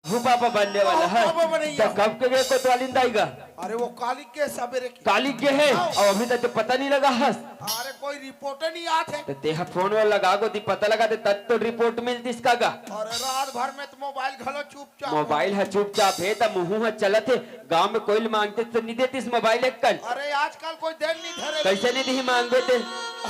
हूँ पापा बनने वाला है। तो कब के गए कोतवालिंदा आएगा? अरे वो काली के सवेरे की काली के है और अभी तक तो पता नहीं लगा है। अरे कोई रिपोर्ट नहीं आते तो तेहा फोन वाला लगा को ती पता लगा दे तब तो रिपोर्ट मिलती इसका का। अरे रात भर में तो मोबाइल घलो चुपचाप मोबाइल है चुपचाप है तब मुँह है चलत है। गांव में कोई मांगते तो नहीं देती इस मोबाइल एक कल। अरे आजकल कोई देर नहीं धरे कैसे नहीं दी मांग देते?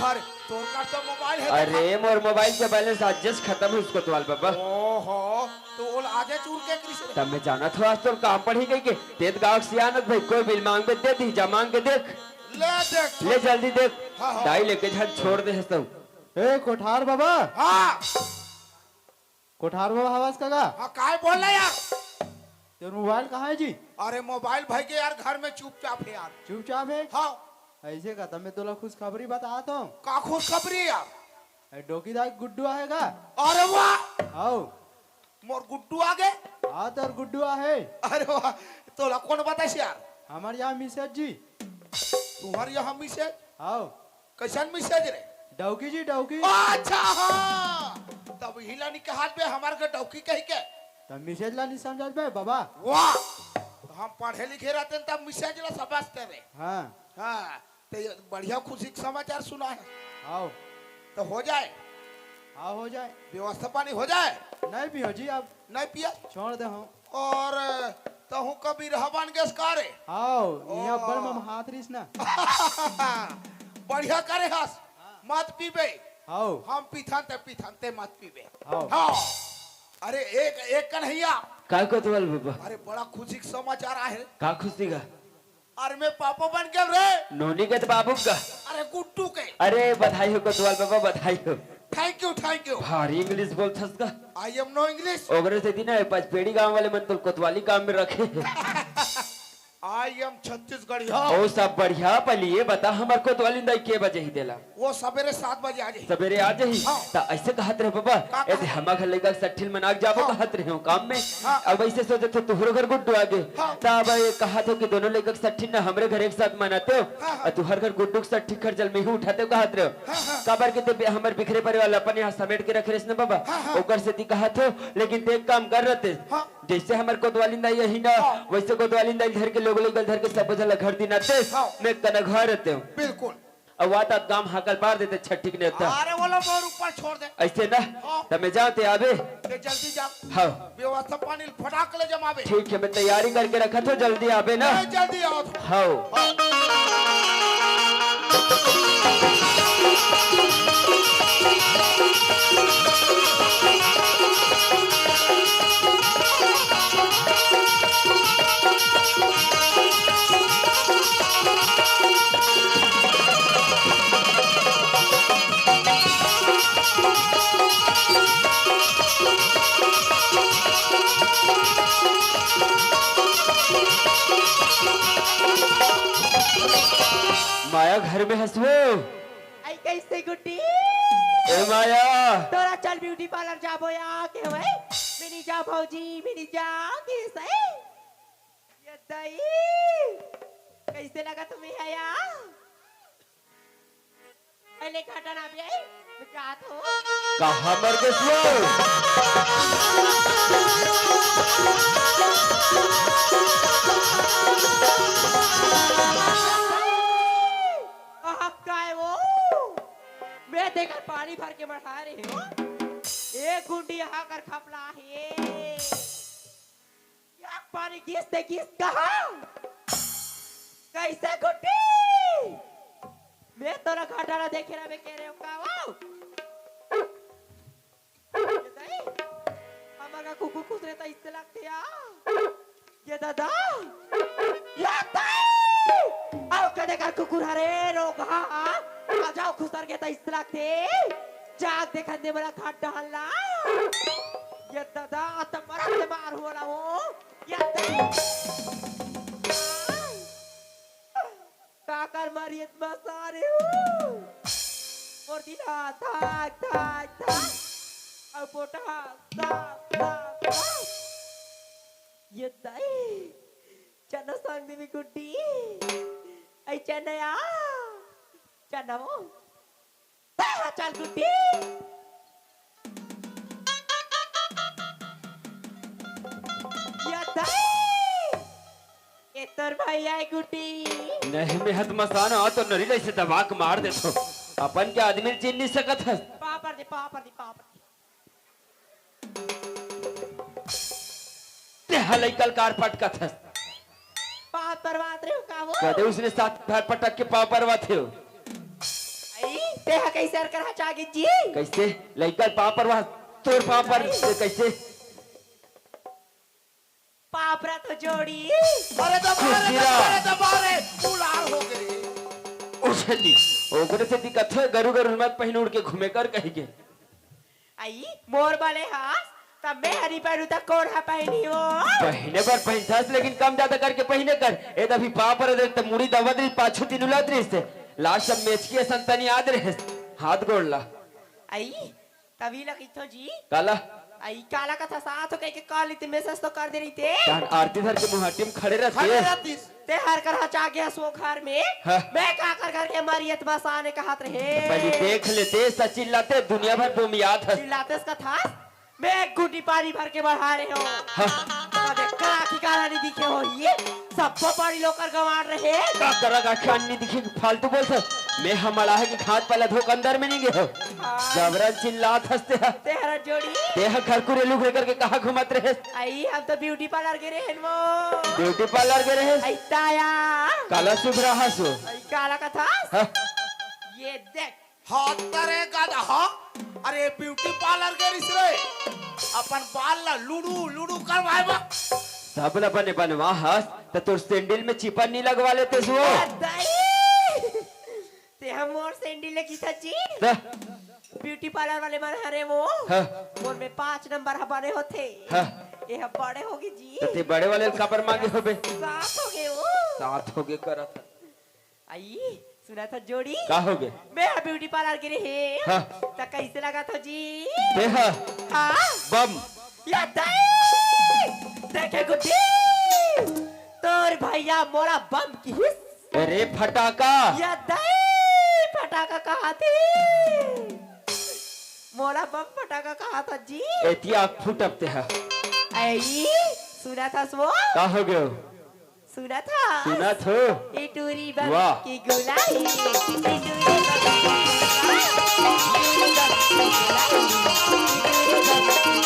अरे तोर का तो मोबाइल है अरे मोर मोबाइल के बैलेंस आज जस्ट खत्म है उसको तो बाबा। ओहो तो वो आधे चूर के कृष्ण तब मैं जाना था आज तो काम पढ़ी गई के तेज गाँव से आनत भाई कोई बिल मांग दे दी जा मांग के देख ले देख ले जल्दी देख। हाँ, हाँ। दाई लेके झट छोड़ दे सब। ए कोठार बाबा, हाँ कोठार बाबा आवाज कागा। हाँ काय बोल रहे यार? तेरा मोबाइल कहाँ है जी? अरे मोबाइल भाई के यार घर में चुपचाप है यार। चुपचाप है? हाँ ऐसे का तब मैं तोला खुशखबरी बताता हूँ। का खुशखबरी यार? डोकीदार गुड्डू आएगा। अरे वाह आओ मोर गुड्डू आ गए। हाँ तो गुड्डू है। अरे वाह तो कौन बताइस यार? हमारे यहाँ मिसेज जी। तुम्हारे यहाँ मिसेज? आओ कैसन मिसेज रे? डौकी जी डौकी। अच्छा हाँ तब हिला नहीं के हाथ में हमारे के डौकी कही के तब मिसेज ला नहीं समझ में बाबा। वाह हम पढ़े लिखे रहते हैं तब मिसेज ला समझते रे। हाँ हाँ तो ये बढ़िया खुशी का समाचार सुना है। आओ तो हो जाए हाँ हो जाए। व्यवस्था पानी हो जाए। नहीं पियो जी अब नहीं पिया छोड़ दे हम। और तो हूँ कभी रहबान गैस कारे आओ यहाँ बड़ मम हाथ रिस ना। बढ़िया करे हस मत पीबे। आओ हम पीथानते मत पीबे। आओ हाँ अरे एक कन्हैया का कोतवाल बाबा? अरे बड़ा खुशी का समाचार आए। का खुशी का? अरे मैं पापा बन गया रे। नोनी के तो बाबू का। अरे गुड्डू के। अरे बधाई हो कोतवाल बाबा बधाई हो। थैंक यू भारी इंग्लिश बोलथस का। I am no English. ओगरे से दिन पचपेड़ी गांव वाले मन तो कोतवाली काम में रखे। I am Chhattisgarhi. ओ सब बढ़िया पलिए बता हमार कोतवाली दाई के बजे ही देला? वो सवेरे 7 बजे आ जाए। सवेरे आ जाही ता ऐसे कहत रहे बाबा ऐसे हमा घर लेकर सट्ठिल मनाक जाबो कहत रहे हो काम में। अब ऐसे सोचे थे तुहरो घर गुड्डू आगे तब कहा तो कि दोनों लेकर सट्ठिल ना हमरे घर एक साथ मनाते हो और तुहर घर गुड्डू के सट्ठी खर्चल में ही उठाते हो कहत रहे हो। काबर के ते हमर बिखरे परिवार अपन यहाँ समेट के रख रहे बाबा ओकर से ती कहत हो लेकिन ते एक काम कर रहते जैसे हमार कोतवाली दाई यही ना वैसे कोतवाली दाई घर के लोग घर के सब जला घर दिनाते मैं कना घर रहते हूँ बिल्कुल। अब वाता गांव हाकल पार देते छठी के नेता। अरे वो लोग मोर ऊपर छोड़ दे ऐसे ना तब मैं जाते आबे ते जल्दी जा। हाँ व्यवस्था पानी फटाक ले जमावे। ठीक है मैं तैयारी करके रखा था जल्दी आबे ना। जल्दी आओ। हाँ माया घर में हंसो। आई कैसे गुड्डी? ए माया तोरा चल ब्यूटी पार्लर जाबो या के भाई मिनी जा भौजी मिनी जा कैसे ये दई कैसे लगा तुम्हें है यार? पहले घाटा ना भी आई जात हो कहाँ मर गए मैं देखकर पानी भर के बैठा रही हूँ। एक गुंडी यहाँ कर खपला है या पानी घिस कहा कैसे गुंडी? मैं तोरा घाटा ना देखे ना मैं कह रहे हूँ का हमारा कुकु खुश रहता इससे लगते यार ये दादा आओ कदे कर कुकुर हरे रोग आ जाओ खुसर के इस लगते जाग देखा दे बड़ा खाट डालना ये दादा तो मरद से मार हो रहा हो ये काकर मारियत मसारे हो और दिला थाक थाक थाक अब पोटा सा ये दाई चन्ना सांग देवी गुड्डी आई चन्ना या चन्ना वो चल गुड्डी तर भैया गुटी नहीं में हत मसान आ तो नरी से दबा के मार दे तो अपन के आदमी चिन नहीं सकत है। पापड़ दे पापड़ दे पापड़ ते हलई कल कार पटकत है। पाप बर्बाद रे का वो कदे उसने साथ भर पटक के पाव परवा थे। आई ते हा कैसे कर चागे जी कैसे लइकल पाव परवा तोर पाव पर कैसे पापरा तो जोड़ी अरे दबा रे उलाल हो गए। उछली ओकरे से दिक्कत है गरु गरु मत पहन उड़ के घूमे कर कहेगे। आई मोर वाले हाथ तब मैं हरी पैरू तक कोढ़ा हा पहनी हो पहने पर पहनतास लेकिन कम ज्यादा करके पहने कर ए तभी पाव पर दे त मुड़ी दवा दे पाछू तीन उलात रे से लास्ट सब मैच की संतनी याद रहे हाथ गोड़ला आई तभी लगी तो जी काला आई काला का था साथ हो के कॉल इतने मैसेज तो कर दे रही थे तान आरती धर के मुहाटी में खड़े रहते खड़े हैं। रहतीस ते हर कर हचा गया सो घर में हाँ। मैं का कर के मरियत बसाने का हाथ रहे पहले देख लेते सचिन लाते दुनिया भर बुमियाद है। चिल्लाते इसका था मैं गुड्डी पानी भर के बढ़ा रहे हो हाँ। की काला नहीं दिखे हो ये सबको पानी लोकर गंवार रहे का करा का खान नहीं दिखी फालतू बोल सक मैं हमारा है कि खाद पहला धोख अंदर में नहीं गए हो जबरन चिल्लात हंसते हैं ते हर जोड़ी देह घर को रेलू लेकर के कहा घुमत रहे आई हम तो ब्यूटी पार्लर के रहे वो ब्यूटी पार्लर के रहे आई ताया काला शुभ रहा सो आई काला का था हाँ। ये देख हाथ तरे गधा हाँ अरे ब्यूटी पार्लर के रिस रे अपन बाल ला लुडू लुडू करवाए बा सब ला बने बनवा हंस तो तोर सैंडल में चिपन नहीं लगवा लेते सो ते हम और सैंडल लगी था जी हाँ। ब्यूटी पार्लर वाले मन हरे वो हाँ। मोर में 5 नंबर हमारे होते हाँ। ये हम बड़े होगी जी तो ते बड़े वाले कपर मांगे हो बे 7 हो गए वो साथ हो गए करा था आई सुना था जोड़ी का हो गए मैं ब्यूटी पार्लर के रहे हाँ। तो कैसे लगा था जी देह हाँ बम या देखे गुड्डी तोर भैया मोरा बम की हिस्स अरे फटाका या फटाका कहा थे मोरा बम फटाका कहा था जी एती आँख फुटपते है आई सुना था सो का हो गए सुना था सुना थो इटूरी बम वाह। की गुलाई इटूरी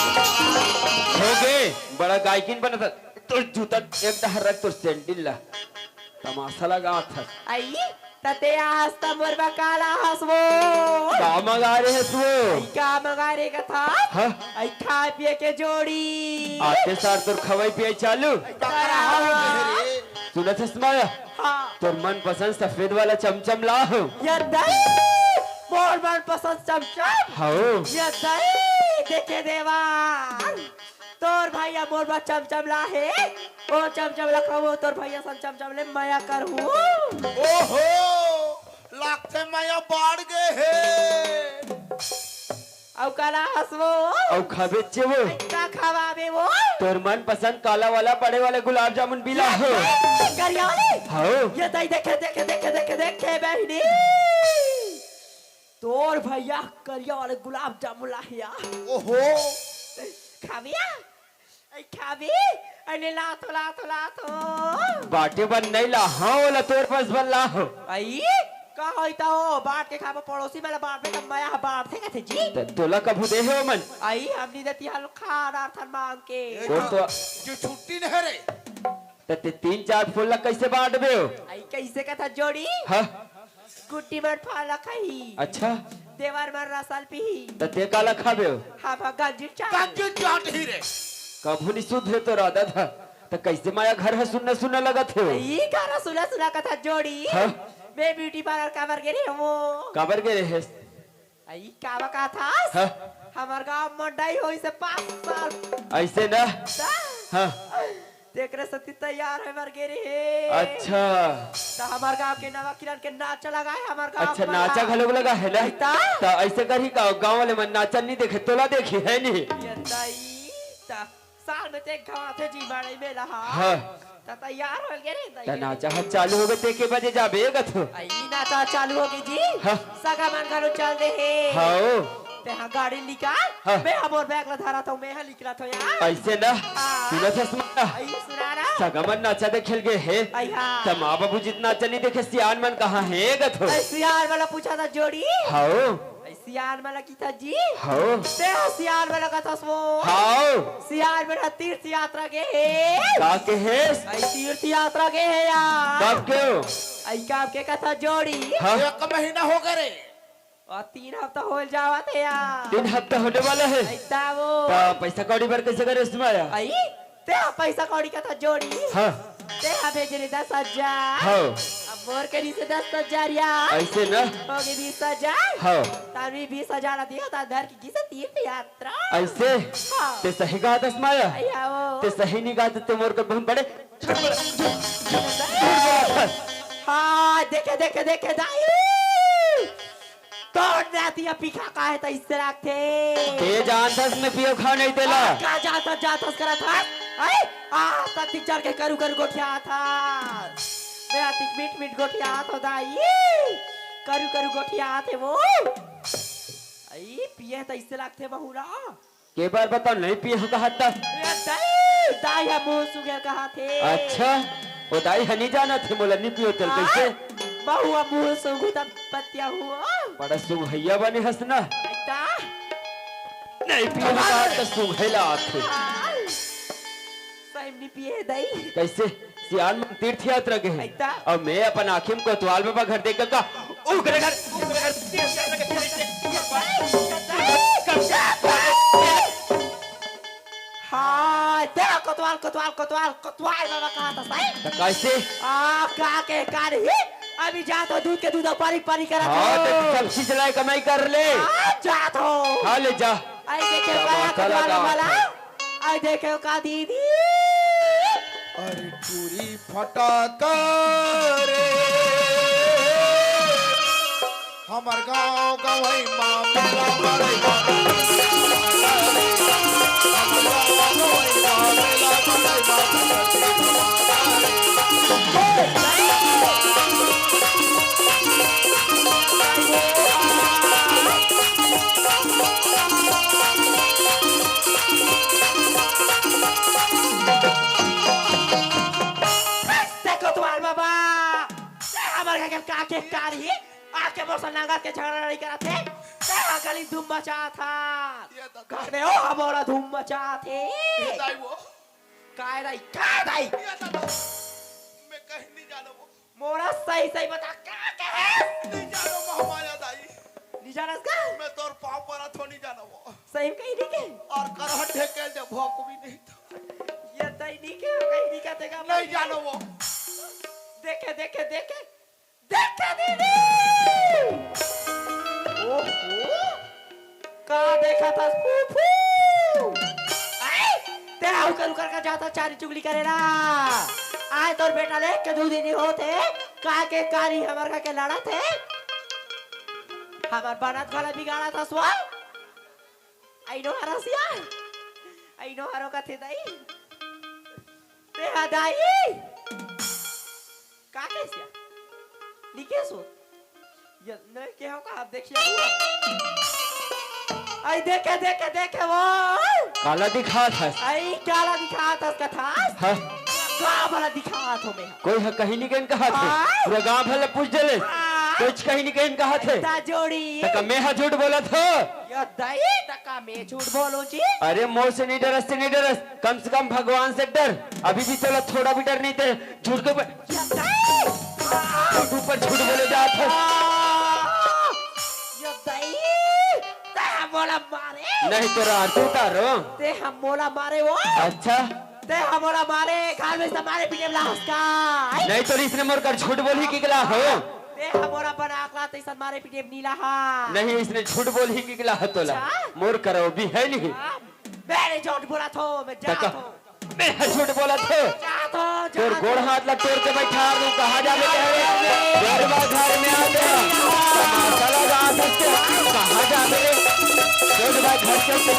हो गए बड़ा गायकिन बना था तो जूता एक दहर रख तो सैंडल ला तमाशा लगा था आई तते हंसता मोरबा काला हंसवो का मंगा रहे है आई तू का मंगारे का था हाँ? आई खा पिए के जोड़ी आते सार तोर खवाई पिए चालू सुना था स्माया हाँ तोर मन पसंद सफेद वाला चमचम ला हो ये मोर मन पसंद चमचम हाओ ये देखे देवार तोर भैया मोर बा चमचम ला है ओ चमचम लखाओ तोर भैया सन चमचम ले माया करहूं ओहो लागते माया बाढ़ गए है औ काला हंसवो और खाबे चेवो का खवावे वो तोर मन पसंद काला वाला बड़े वाले गुलाब जामुन भी ला हो गरियाले हाओ ये देखे देखे देखे देखे देखे बहनी तोर भैया करिया वाले गुलाब जामुन लाहिया ओहो खाविया ऐ खावी अने लाथो लाथो लाथो बाटे बन नहीं ला हाँ वाला तोर पास बन ला हो आई का होइता हो बांट के खाबो पड़ोसी वाला बांट में कमाया बांट थे कथे जी तोला कभू दे हो मन आई हमनी देती हाल खाना थन मांग के वो तो जो छुट्टी नहीं रे ते 3-4 फूल ला कैसे बांट बे हो आई कैसे कथा जोड़ी हाँ गुट्टी मर फाला खाई अच्छा देवर मर रसल पी ते काला खाबे हो हा गंजी चा कंजू चाट ही रे कभू नहीं सुध है तो राधा था तो कैसे माया घर है सुनना सुनना लगा थे ई गाना सुना सुना कथा जोड़ी हाँ? मैं ब्यूटी पार्लर कवर के रे वो काबर के रहे आई कावा का था हाँ? हमार गांव मंडाई होई से 5 साल ऐसे ना हाँ देख रहे सती तैयार है मर गे रे अच्छा तो हमार गांव के नवा किरण के नाच लगाए हमार गांव अच्छा के नाचा घलोग लगा है ना ऐता? तो ऐसे कर ही गाँव वाले मन नाचा नहीं देखे तोला देखी है नहीं ये दाई ता साल में ते गांव थे जी बाड़े में रहा हाँ ता तैयार हो गए रे तो दाई नाचा हाथ चालू हो गए ते के बजे जाबे गथो आई नाचा चालू हो गई जी हाँ। सगा मन घरो चल दे है हाओ ते हाँ गाड़ी निकाल हाँ। मैं हम और बैग ला धारा था मैं हाँ निकला था यार ऐसे ना हाँ। सुना था सुना आई सुना ना सगमन नाचा देखेल गे है अया त माँ बाबू जितना अच्छा नहीं देखे सियान मन कहाँ है गथो सियान वाला पूछा था जोड़ी हाओ सियान वाला की था जी हाओ ते सियान वाला का था वो हाओ सियान वाला तीर्थ यात्रा के है का के है आई तीर्थ यात्रा के है यार कब क्यों आई काम के कथा जोड़ी हाँ 1 महीना हो गए रे और 3 हफ्ता हो जावा थे यार 3 हफ्ता होने वाला है ऐसा वो त पैसा कौड़ी भर कैसे करे इसमें आया आई ते पैसा कौड़ी का था जोड़ी हाँ ते भेजने 10,000 हाओ अब मोर के नीचे 10,000 यार ऐसे ना हो गई 20,000 हाओ तारी 20,000 दिया था धर की किसे तीर्थ यात्रा ऐसे हाँ ते सही कहा था माया अया वो ते सही नहीं कहा ते मोर को बहुत बड़े हाँ देखे देखे देखे दाई तोड़ दिया पीखा का है तो इससे रखते ते जानता मैं पियो खा नहीं देला क्या जाता जाता करा था आई आ तीन चार के करू करू गोठिया था मैं आतिक मीट मीट गोठिया तो दाई करू करू गोठिया थे वो आई पिए तो इससे रखते बहुरा के बार बताओ नहीं पिए हो कहा था दाई दाई हम मुंह सुगे कहा थे अच्छा वो दाई हनी जाना थे बोला नहीं पियो चल कैसे बहुआ मुंह सुगु तब पत्या हुआ बड़ा सुग भैया बने हंसना ऐता नहीं पियो हो कहा तो सुग हैला आथे सही नहीं पिए दाई कैसे सियान में तीर्थ यात्रा के हैं ऐता और मैं अपन आखिम कोतवाल बाबा घर देख का उगरे घर तीर्थ यात्रा हाँ तेरा कोतवाल कोतवाल कोतवाल कोतवाल बाबा कहा था सही तो कैसे का के कार ही अभी जा तो दूध के दूध पारी पारी करा हाँ तो सब चीज लाई कमाई कर ले जा तो हाँ ले जा आई देखे क्या का बात है कोतवाल लगा। वाला आई देखे का दीदी अरे टूरी फटाका रे हमर गाँव गवई माँ मेला मरई कोतवाल बाबा हमारे का के कार ही आके बोल नागा के झगड़ा नहीं करा थे तेरा गली धूम मचा था घर में ओ हमारा धूम मचा थे दाई वो काय दाई ये दादा मैं कहीं नहीं जाना वो मोरा सही सही बता क्या कहे नहीं जाना वो हमारा दाई नहीं जाना इसका मैं तोर पाँव पर थो नहीं जाना वो सही में कहीं नहीं के और करहट ढेके जब भौंक भी नहीं था ये तई नहीं के कहीं नहीं कहते का नहीं जाना वो देखे देखे देखे देखे दीदी ओहो का देखा था फूफू आई तेरा उकर का जाता चारी चुगली करे ना आए तोर बेटा ले के दो दिन होते का के कारी हमार का के लड़ा थे हमार बनत वाला बिगाड़ा था स्वा आई नो हरसिया आई नो हरो का थे दाई ते हदाई का कैसे निकेसो ये न के हो का आप देखिए आई देखे देखे देखे वो काला दिखा था आई काला दिखा था उसका था हाँ गाँव वाला दिखा था मैं कोई है कहीं नहीं कहीं कहा थे हाँ। पूरा गांव भले पूछ देले कुछ कहीं नहीं कहीं कहा थे ता जोड़ी तक मैं हाँ झूठ बोला था ये दई तका मैं झूठ बोलूं जी अरे मोर से नहीं डरस से नहीं डरस कम से कम भगवान से डर अभी भी चलो थोड़ा भी डर नहीं थे झूठ के ऊपर ये दई ऊपर झूठ बोले जाते ये दई ते हम बोला मारे नहीं तो रात उतारो ते हम बोला मारे वो अच्छा ते हम बोला मारे खाल में हमारे पीने लाश का नहीं तो इसने मोर कर झूठ बोली की गिला हो ते हमारा बना आकला ते सब मारे पीने नीला हा नहीं इसने झूठ बोली की गिला तोला अच्छा? मोर करो भी है नहीं मैंने झूठ बोला था मैं जा तका तो मैं झूठ बोला था जा तो तोर गोड़ हाथ लग तोड़ के बैठा दूं कहा जावे कह रहे घर में आ गया तमाशा लगा सकते कहा जावे रोज बात घर चलते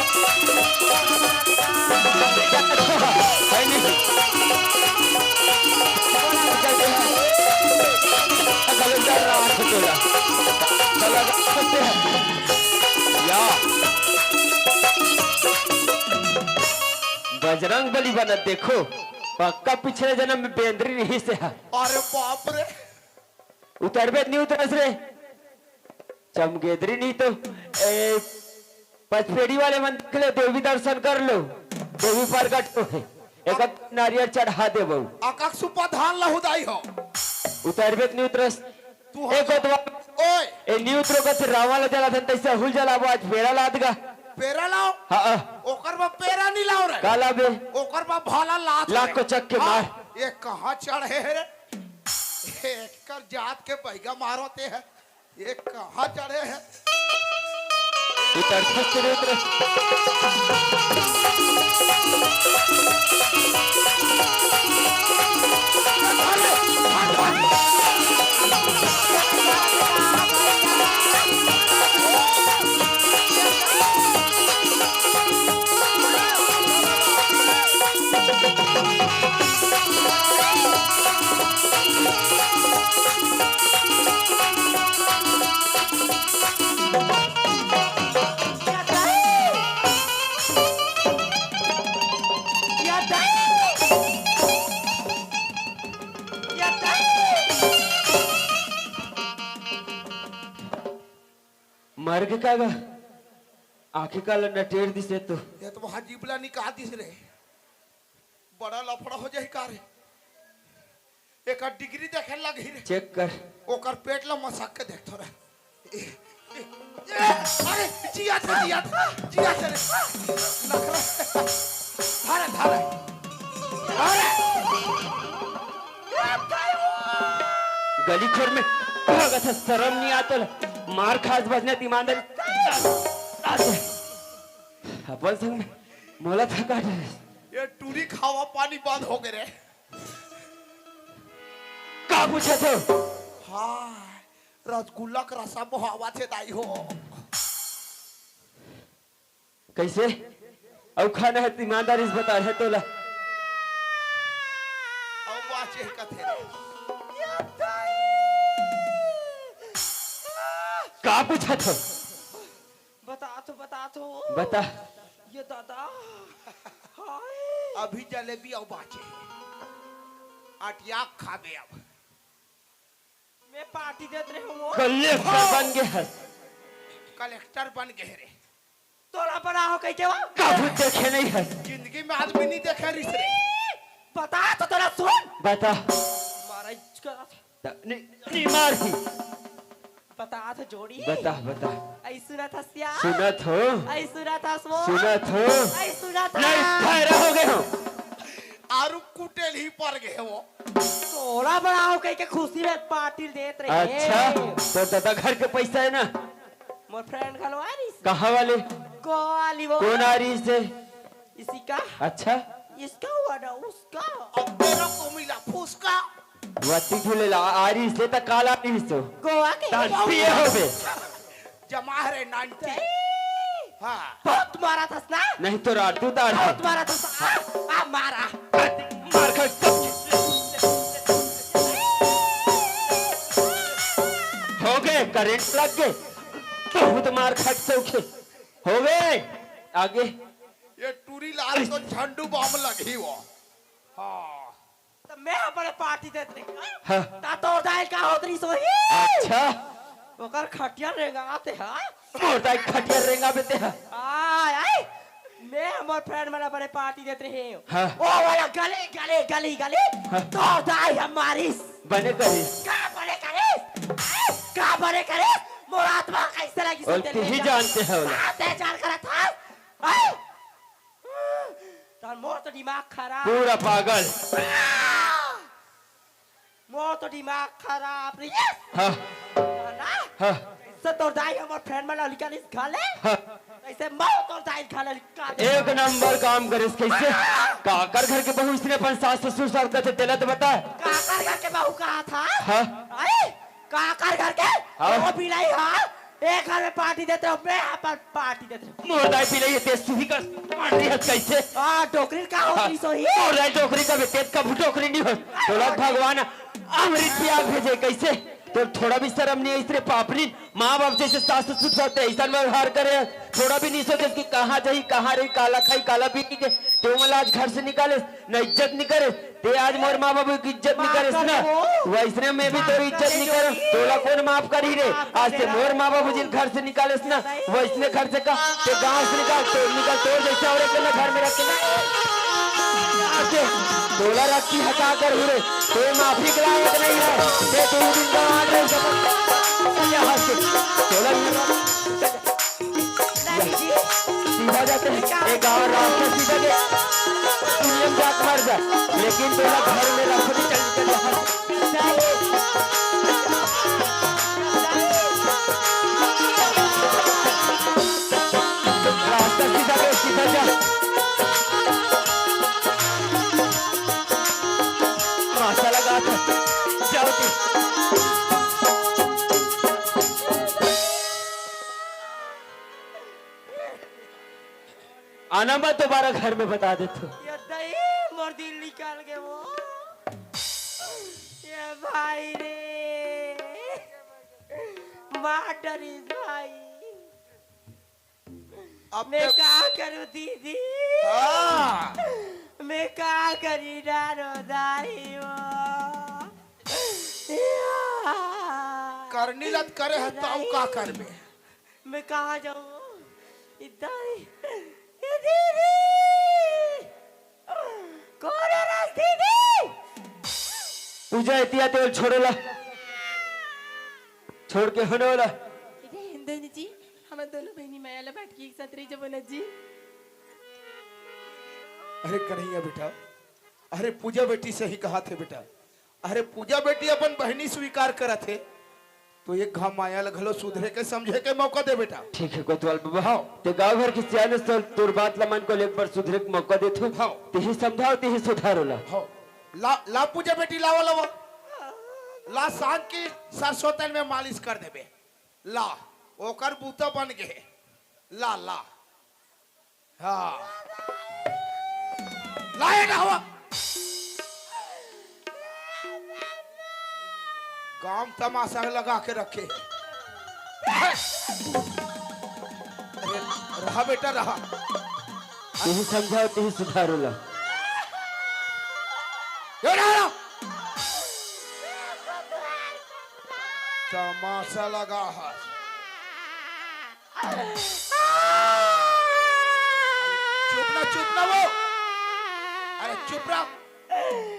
है नहीं गलत कर रहा है तोला चला सकते हैं या बजरंग बली बनत देखो पक्का पिछले जन्म में बेंद्री नहीं से है। अरे बाप रे उतरबे नहीं उतरस रे चमगेदरी नहीं तो पचपेड़ी वाले मंदिर के लिए देवी दर्शन कर लो। देवी प्रकट हो है एक नारियल चढ़ा दे बहु आकाश सुपा धान लहुदाई हो उतरबे नहीं उतरस तू एक दवा ओए ए न्यू उतरो का से रावण जला था तैसे हुल जलाबो आज पेड़ा लादगा पेरा लाओ हां ओकर बा पेरा नहीं लाओ रे काला बे ओकर बा भाला लात लाख को चक के मार ये कहां चढ़े रे एकर जात के बैगा मारोते हैं ये कहां चढ़े हैं उतर खस उतर मर के का आंखें का नटेर दिसे तो ये तो वहां जीबला निकाल दिस रे बड़ा लफड़ा हो जाई का रे एक डिग्री देखे लगी रे चेक कर ओकर पेट ला मसक के देख थोड़ा अरे जिया था रे नखरा धारे गली खोर में भागत है शर्म नहीं आता मार खास बजने ईमानदारी अपन संग में मोला थका ये टूरी खावा पानी बंद हो गए रे का पूछे तो हां रसगुल्ला का रसा मोहावा से दाई हो कैसे अब खाना है ईमानदारी से बता है तोला अब बाचे कथे रे का पूछा तो बता तो बता ये दादा हाय अभी जलेबी और बाचे आटिया खाबे अब मैं पार्टी देत रहे हो कलेक्टर बन गए है कलेक्टर बन गए रे तोरा बड़ा हो कैसे वा कभी देखे नहीं है जिंदगी में आदमी नहीं देखे रिस रे बता तो तोरा सुन बता मारा करा नहीं मार ही बता तो जोड़ी बता ऐ सुना था सिया सुनत हो ऐ सुना था सो सुनत हो ऐ सुना था नहीं ठहरा हो गए हो आरु कुटेल ही पड़ गए वो तोरा बड़ा हो के खुशी में पार्टी देत रहे अच्छा तो दादा घर के पैसा है ना मोर फ्रेंड गलो आ रही कहाँ वाले को वाली वो कौन आ रही से इसी का अच्छा इसका हुआ ना उसका अब तेरा को मिला फूसका वती झूले आ रही से तो काला रही सो गोवा के पिए हो बे जमा रे 90 हां बहुत मारा था ना नहीं तो रात तू तार बहुत मारा था आ मारा मार खा हो गए करंट लग गए बहुत मार खट से उठे हो गए आगे ये टूरी लाल को झंडू बम लगी वो हां तो मैं अपने पार्टी देत रहे हाँ। ता तो दाल का होतरी सोही अच्छा ओकर खटिया रेंगाते हां मोरदाई खटिया रेंगा बेते हैं आय आय मैं हमर फ्रेंड वाला बड़े पार्टी देते रहे हाँ। ओ वाला गली हाँ। तो दाई हमारी बने करी का बने करे मोर आत्मा कैसे लगी और तू ही जानते हैं वो आते जान करा था आय तार मोर तो दिमाग खराब पूरा पागल मोर तो दिमाग खराब रे हाँ ना हाँ से तो दाई हमर फ्रेंड वाला लिखा खाले हाँ ऐसे मौत और दाई खाले एक नंबर काम करे कैसे काकर घर के बहू इसने अपन सास ससुर साथ का तेला तो बता काकर घर के बहू कहा था हाँ अरे काकर घर के हाँ। वो बिलाई हाँ एक घर में पार्टी देते हो मैं यहाँ पर पार्टी देते हो मोरदाई पी रही है तेज सुही का मार रही है कैसे हाँ टोकरी का हो रही सोही मोरदाई टोकरी का भी तेज का टोकरी नहीं हो तो लोग भगवान अमृत त्याग भेजे कैसे तो थोड़ा भी शर्म नहीं है इसरे पापनी माँ बाप जैसे सास ससुर साथ ऐसा व्यवहार करे थोड़ा भी नहीं सोचे कि कहाँ जाई कहाँ रही काला खाई काला पी के तो मला आज घर से निकाले न इज्जत नहीं करे ते आज मोर माँ बाबू की इज्जत नहीं करे ना वैसने मैं भी तेरी इज्जत नहीं करे तोला कौन माफ करी रे आज से मोर माँ बाबू जिन घर से निकाले ना वैसने घर से का ते गाँव से निकाल तो जैसे और एक घर में रख के तोला रखी हटा कर हुए तो माफी के लायक नहीं है ते तू दिन गंवा दे यहाँ से तोला सीधा जाते हैं एक गाँव रास्ते सीधा के तुम जात मर जा लेकिन तोला घर में रखो नहीं चल रास्ता सीधा के सीधा जा मासा लगा था जाओ आना मत दोबारा घर में बता दे तो ये दही मोर दिल निकाल के वो ये भाई रे माटरी भाई अब मैं तो- क्या करूं दीदी हाँ। मैं क्या करी डारो दाई वो करनी लत करे है तो का करबे मैं कहाँ जाऊँ इधर ये दीदी कौन है राज दीदी पूजा इतिया तेल छोड़ोला छोड़ के होने वाला हिंदनी जी हमारे दोनों बहनी मायाला बैठ के एक साथ रही जब जी अरे कन्हैया बेटा अरे पूजा बेटी से ही कहा थे बेटा अरे पूजा बेटी अपन बहनी स्वीकार करा थे तो एक घाम माया लगलो सुधरे के समझे के मौका दे बेटा ठीक है कोतवाल बाबा हाँ ते गांव भर की सियाने से तोर बात ला मन को एक बार सुधरे के मौका दे तू हाँ। ते ही समझाओ ते ही सुधारोला हो ला पूजा बेटी लावा लावा ला सांझ की सरसों तेल में मालिश कर देबे ला ओकर बूता बन गए ला ला हाँ लाएगा हवा गांव तमाशा लगा के रखे अरे रहा बेटा रहा ते ही समझाओ ते ही सुधारोला ये रहा तमाशा लगा है चुप ना वो अरे चुप रहा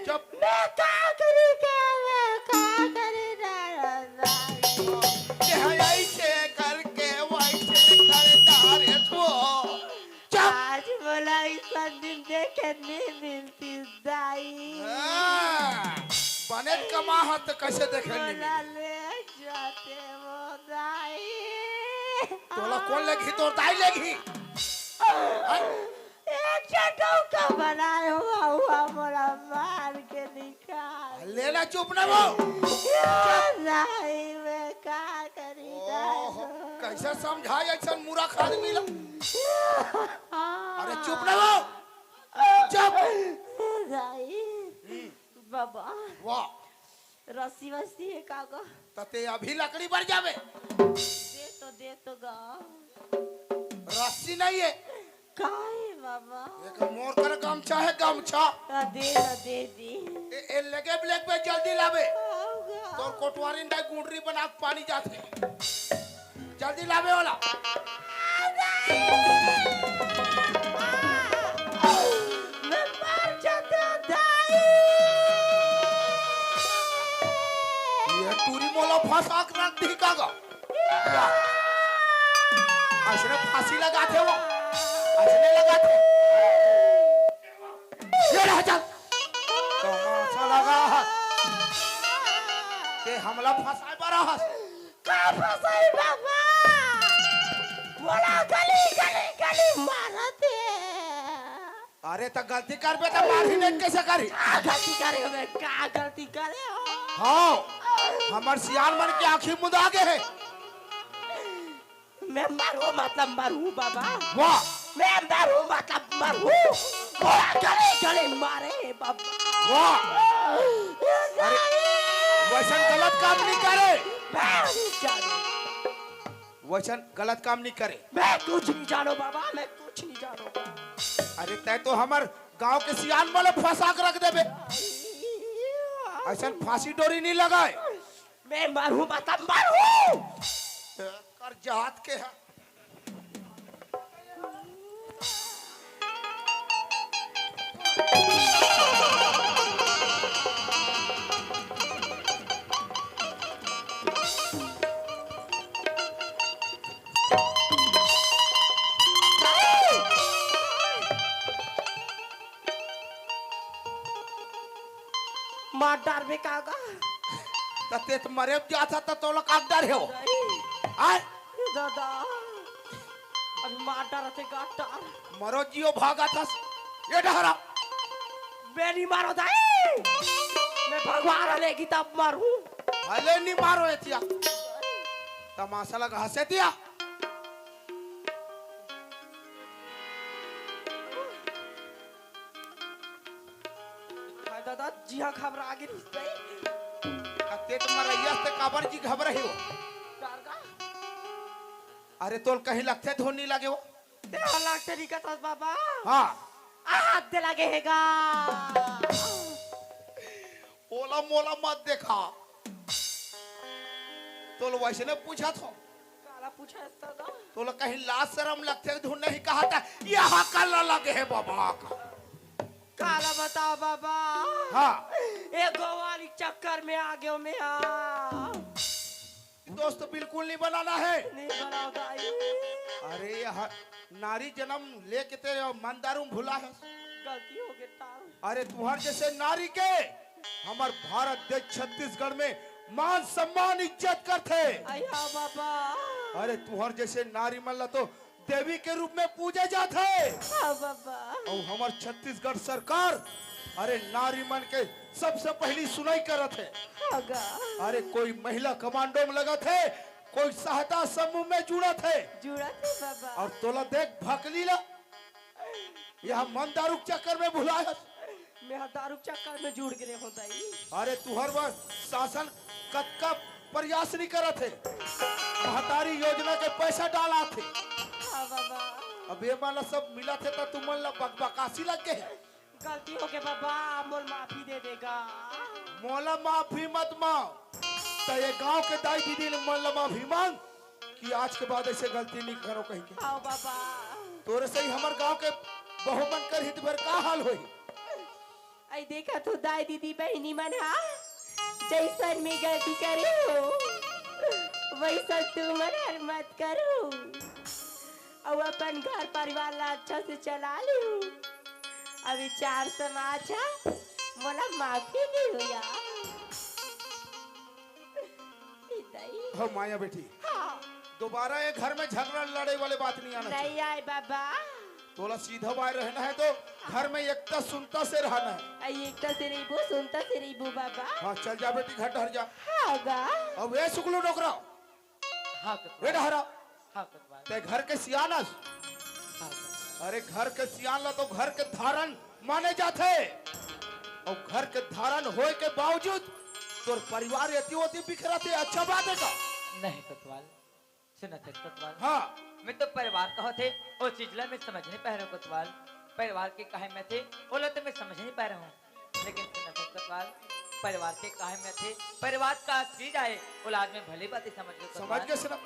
चुप मैं क्या करी डारो दाई ऐसे करके वैसे करता रे तू चुप आज बोला इस दिन देखे नहीं मिलती दाई बने कमा है तो कैसे देखे बोला ले जाते वो दाई तोला कौन लेगी तो दाई लेगी एक चटो का बनाया हुआ मोरा मार के निकाल लेना चुप ना वो दाई मैं क्या करी ओहो, डारो कैसे समझाए ऐसा मुरा खाद मिला अरे चुप ना वो चुप दाई बाबा वाह रस्सी वस्सी है कागो तते अभी लकड़ी बढ़ जावे दे तो गा रस्सी नहीं है काहे बाबा एक मोर कर गमछा है गमछा दे दी ए लगे ब्लैक पे जल्दी लावे होगा तो कोटवारी डाई गुंडरी बना के पानी जाते जल्दी लावे वाला मैं मर जाता दाई ये टूरी मोला फंसा के रख दी कागा असने फांसी लगा थे वो असने लगा थे ये रह जा तमाशा लगा है के हमला फंसाए बरा हस का फसाई बाबा मोला गली मारते अरे तो गलती कर बे तो मार ही नहीं कैसे करी गलती करे हो मैं का गलती करे हो हाँ हमार सियान मन की आंखें मुदा गए है मैं मारू मतलब मारू बाबा वाह मैं मारू मतलब मारू मोला गली मारे बाबा वाह अरे वैसन गलत काम नहीं करे, मैं नहीं जानू, वैसन गलत काम नहीं करे। मैं कुछ नहीं जानो बाबा, मैं कुछ नहीं जानो। अरे तय तो हमार गांव के सियान वाले फंसा के रख देबे, ऐसा फांसी डोरी नहीं लगाए। मैं मरू बता मरू। कर जात के है। मार डार में कागा तते तो मरे जाता तो तोला कागदार हो आय दादा, अभी मार डार से गाटार मरो जियो भागा था ये डहरा। मैं नहीं मारो दाई, मैं भगवान लेगी तब मारू। भले नहीं मारो एतिया, तमाशा लगा हंसे दिया। दादा जी हाँ खबर आगे ते तुम्हारा से काबर जी घबरा ही हो। अरे तोल कहीं लगते धोन नहीं लगे हो। तेरा लगते नहीं कहता बाबा। हाँ हाथ दे लगे हैगा। ओला मोला मत देखा, तोल वैसे ने पूछा था, काला पूछा दादा, तोल कहीं लाज शर्म लगते धोन नहीं कहा था, यहाँ काला लगे है बाबा का। काला बताओ बाबा। हाँ एक गोवाली चक्कर में आ गयो मैं। दोस्त बिल्कुल नहीं बनाना है। नहीं बनाओ दाई, अरे यह नारी जन्म लेके तेरे मंदारू भुला है। गलती हो गई तार। अरे तुम्हारे जैसे नारी के हमार भारत देश छत्तीसगढ़ में मान सम्मान इज्जत करते। आया बाबा। अरे तुम्हारे जैसे नारी मल्ला तो देवी के रूप में पूजे जाते। हाँ बाबा। और हमार छत्तीसगढ़ सरकार अरे नारी मन के सबसे पहली सुनाई करत है। आगा। अरे कोई महिला कमांडो में लगा थे, कोई सहायता समूह में जुड़ा थे। जुड़ा थे बाबा। और तोला देख भकली ला, यह मन दारू चक्कर में भुलाया। मैं दारू चक्कर में जुड़ गए हो दाई। अरे तू हर बार शासन का प्रयास नहीं करत है, महतारी योजना के पैसा डाला थे। हाँ बाबा। अब ये माला सब मिला थे तो तुम मन बकबकासी लग गए। गलती हो गई बाबा, मोल माफी दे देगा। मोला माफी मत मांग, तो ये गांव के दाई दीदी ने मोला माफी मांग कि आज के बाद ऐसे गलती नहीं करो कहीं के। हाँ बाबा। तोरे से ही हमार गांव के बहुमन कर हित भर का हाल होई। आई देखा तो दाई दीदी बहनी मन हा, जैसन में गलती करे हो वैसा तुम हर मत करो, और अपन घर परिवार ला अच्छा से चला लो। अभी चार समाज है, मोला माफी नहीं हो यार। हो माया बेटी, हाँ। दोबारा ये घर में झगड़ा लड़े वाले बात नहीं आना चाहिए। नहीं आए बाबा। तोला सीधा बाहर रहना है तो घर में एकता सुनता से रहना है। आई एकता से रही बो, सुनता से रही बो बाबा। हाँ चल जा बेटी, घर ठहर जा। हाँ गा। अब ये सुकलू डोकरा हाँ ये कतवाल, डहरा हाँ कतवाल, ते घर के सियानस। हाँ कतवाल। अरे घर के सियान ला तो घर के धारण माने जाते, और घर के धारण होए के बावजूद तोर परिवार यति होती बिखरा थे। अच्छा बात है का? नहीं कतवाल, सुना थे कतवाल। हाँ मैं तो परिवार कहो थे वो चीजला मैं समझ नहीं पा रहा हूँ कतवाल। परिवार के काहे में थे बोला तो मैं समझ नहीं पा रहा हूँ, लेकिन सुना थे कतवाल परिवार के काहे में थे, परिवार का चीज आए औलाद में भली बातें समझ लो समझ के सुना।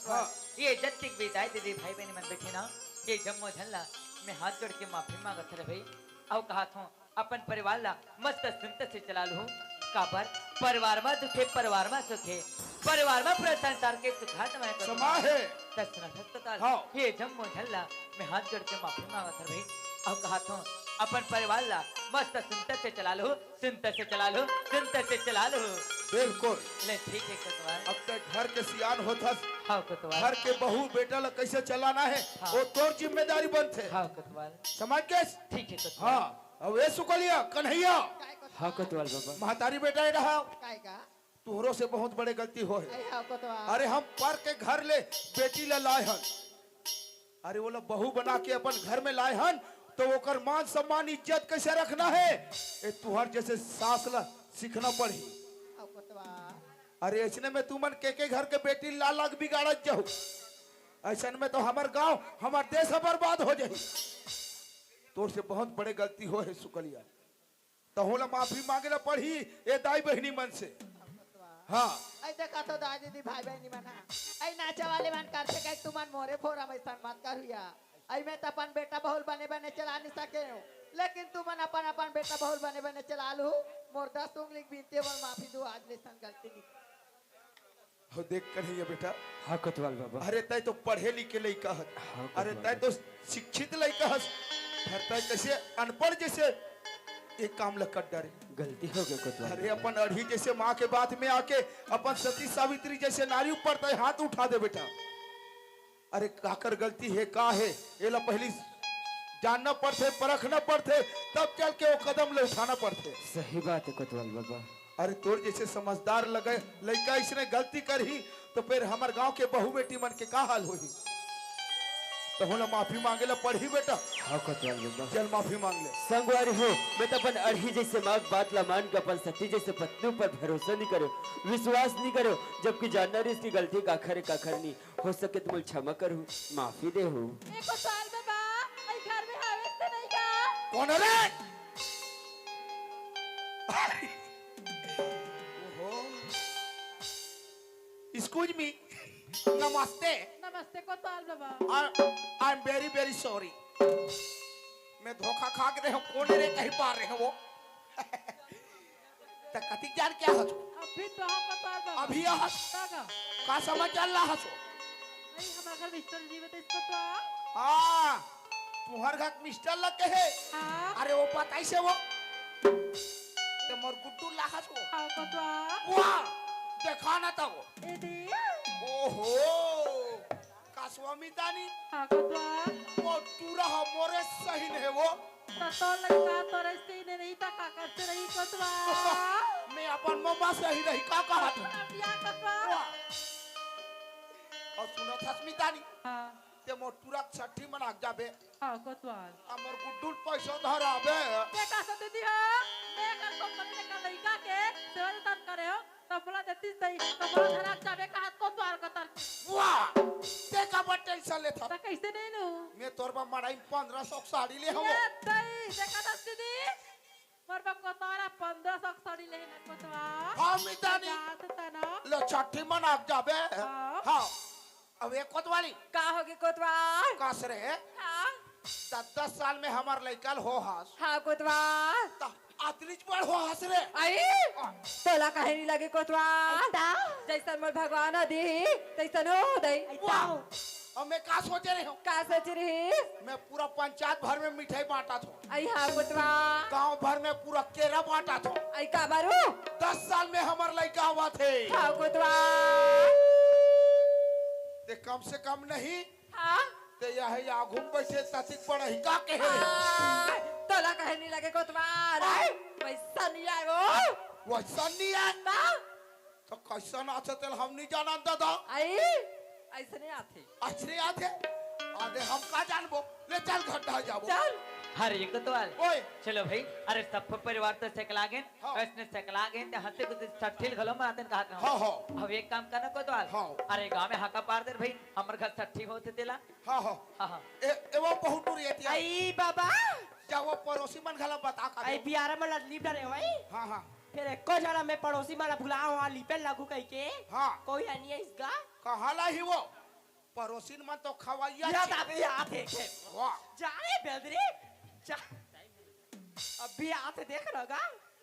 हाँ। ये इज्जत की बेटा दीदी भाई बहनी मन बैठे ना, ये जम्मो झल्ला मैं हाथ जोड़ के माफी मांगत रहे भाई। आओ कहा था अपन परिवार ला मस्त सुनते से चला लो, काबर परिवार में दुखे परिवार में सुखे, परिवार में पूरा संसार के सुखा समय को समा है। हाँ। ये जम्मो झल्ला मैं हाथ जोड़ के माफी मांगत रहे भाई। आओ कहा था अपन परिवार ला मस्त सुनते से चला लो, सुनते से चला लो, सुनते से चला लो। बिल्कुल। ले ठीक है कतवाल। अब तक घर के सियान होता, हाँ कतवाल, घर के बहू बेटा ला कैसे चलाना है हाँ। वो तोर जिम्मेदारी बनते। हाँ कतवाल, समझ के? ठीक है कतवाल। हाँ अब ये सुकलिया कन्हैया हाँ कतवाल बाबा। महतारी बेटा ये रहा, काय का तुहरो से बहुत बड़े गलती हो है। आई हां को तो अरे हम पर के घर ले बेटी ला लाए हन, अरे वो लोग बहू बना के अपन घर में लाए हन तो ओकर मान सम्मान इज्जत कैसे रखना है ये तुहर जैसे सास ला सीखना पड़ी। अरे ऐसने में तू मन के घर के बेटी लाल लाख बिगाड़त जाऊ। ऐसन में तो हमार गांव हमार देश बर्बाद हो जाई। तोर से बहुत बड़े गलती हो है सुकलिया, तो होला माफी मांगे ला पड़ी ए दाई बहनी मन से। हाँ ऐ देखा तो दादी दी भाई बहनी मना ऐ नाचा वाले मन कर से कह तुमन मोरे फोरा में सन मत करिया। ऐ मैं तो अपन बेटा बहुल बने बने चला नहीं सके हूं, लेकिन तुमन अपन अपन बेटा बहुल बने बने चला लू। मोर 10 उंगली बीते वर माफी दो आज ले सन गलती नहीं हो। देख कर ये बेटा, हाँ कोतवाल बाबा। अरे तय तो पढ़े लिखे लइका हत, अरे तय तो शिक्षित लइका हस, तय कैसे अनपढ़ जैसे एक काम लकट डरे। गलती हो गई कोतवाल। अरे अपन अढ़ी जैसे माँ के बात में आके अपन सती सावित्री जैसे नारी ऊपर तय हाथ उठा दे बेटा। अरे काकर गलती है का है ये ला पहली जानना पड़ते, परखना पड़ते, तब चल के वो कदम ले उठाना पड़ते। सही बात है कोतवाल बाबा। अरे तोर जैसे समझदार लगे लड़का इसने गलती करी तो फिर हमार गांव के बहू बेटी मन के का हाल होही। तो होला माफी मांगे ला पड़ी बेटा। हाँ कोतवाल बाबा। चल माफी मांग ले। संगवारी हो, मैं तो अपन अढ़ी जैसे माँ बात ला मान के अपन सती जैसे पत्नी पर भरोसा नहीं करो, विश्वास नहीं करो, जबकि जानना रही इसकी गलती काखर नहीं हो सके तो मुझे क्षमा करूँ, माफी दे हो। एको साल बाबा ऐ घर में हावेस तो नहीं का। कौन है रे? Excuse me, नमस्ते। नमस्ते कोतवाल बाबा। I am very very sorry. मैं धोखा खा के रहे हूँ, कौन रे कहीं पार रहे वो। तो कति जान क्या हसो? अभी तो हम कोतवाल बाबा। अभी हस काका का समझ चल रहा हसो? नहीं हमारा घर मिस्टर जी बता इसको तो। हाँ तुम्हार घर मिस्टर लगे है। हाँ अरे वो पता ही से वो ते मोर गुड्डू ला हसो। हाँ कोतवाल। वाह देखा ना था वो। ए दी ओहो का स्वामी दानी हाँ कोतवाल। वो टूरा मोरे सही है वो। तो लड़का तो रस्ते ने नहीं था काका से रही कोतवाल। मैं अपन मम्मा से ही रही का कहा था। या कोतवाल। और सुनो था स्मितानी हाँ ते मोर टूरा छठी मनाक जाबे हाँ कोतवाल। हमर गुड्डू पैसा धराबे। देखा तो दीदी हो मैं कल कंपनी का लड़का के सेवा जतन करे हो तो बोला देती सही तो बोला धरा जाबे का हाथ कोतवाल का तर। वाह देखा बट टेंशन ले था। तो कैसे नहीं नु मैं तोर बा मड़ाई 1500 साड़ी ले हम। ये दई देखा तो दीदी मोर बा कोतवाल 1500 साड़ी ले ना कोतवाल। हाँ मितानी जात तना लो छठी मनाक जाबे। हाँ। हाँ अब एक कोतवाली का होगी कोतवाल। कास रे हाँ 10 साल में हमार लइकल हो हास हाँ कोतवाल। आतरीज पर हो हास रे। आई तोला काहे नहीं लगे कोतवाल। जैसन मोर भगवान दी तैसन हो दई। और मैं का सोचे रही हूँ? का सोच रही मैं पूरा पंचायत भर में मिठाई बांटा था, आई हाँ कोतवाल। गांव भर में पूरा केरा बांटा था। आई का बारू 10 साल में हमार लड़का हुआ थे। हाँ कोतवाल। ते कम से कम नहीं हाँ ते यही आगू पैसे ततिक पड़ही का कहे। तोला काहे नहीं लगे कोतवाल। पैसा नहीं आएगो वैसा नहीं है ना तो कैसा ना थे तेल हम नहीं जाना दादा। आई ऐसे नहीं आते। अच्छे आते आधे हम का जानबो। ले चल घड्डा जाबो। चल हर एक कोतवाल ओए चलो भाई। अरे सब परिवार तो सकला गए हाँ। उसने सकला गए ते हंसे को सठिल घलो में आते कहा हाँ हाँ अब एक काम करना कोतवाल। हाँ। अरे गांव में हाका पार दे भाई हमर घर सठी होते तेला। हाँ हाँ हाँ हाँ ए वो बहुत दूर येती है। आई बाबा जा वो पड़ोसी मन घला बता का आई बियारा में लीप डरे भाई। हाँ हाँ फिर एको जना में पड़ोसी माला भुला वहाँ लिपे लागू कह के हाँ कोई है नहीं है इसका। कहाँ ला ही वो पड़ोसी मन तो खवाइया या छे। अभी आते देखे वाह जाने बेदरी जा अभी आते देख लगा।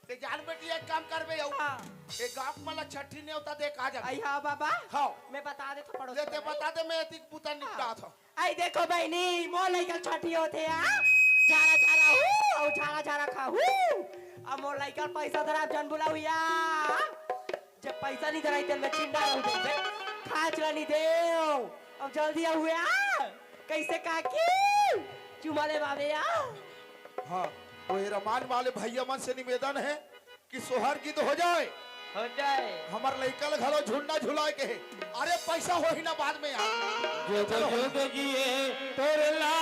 ते जान बेटी एक काम करबे यौ हाँ एक गांव मला छठी ने होता देख आ जा। आई हाँ बाबा हाँ मैं बता दे तो पड़ोसी लेते बता दे मैं एतिक पुता निपटा था। आई देखो बहनी मोल लेकर छठी होते हैं झारा झारा हूँ और झारा झारा खाऊ अब मोल लेकर पैसा धरा जन बुला हुआ जब पैसा नहीं धराई तेल में चिंडा हो दे खाच नहीं दे अब जल्दी हुआ कैसे काकी चुमा ले बाबे यार। हाँ वो रमान वाले भैया मन से निवेदन है कि सोहर गीत हो जाए हो जाए। हमार लइकल घलो झुंडा झुलाए के है। अरे पैसा हो ही ना बाद में यार। जो जिए तोरे ला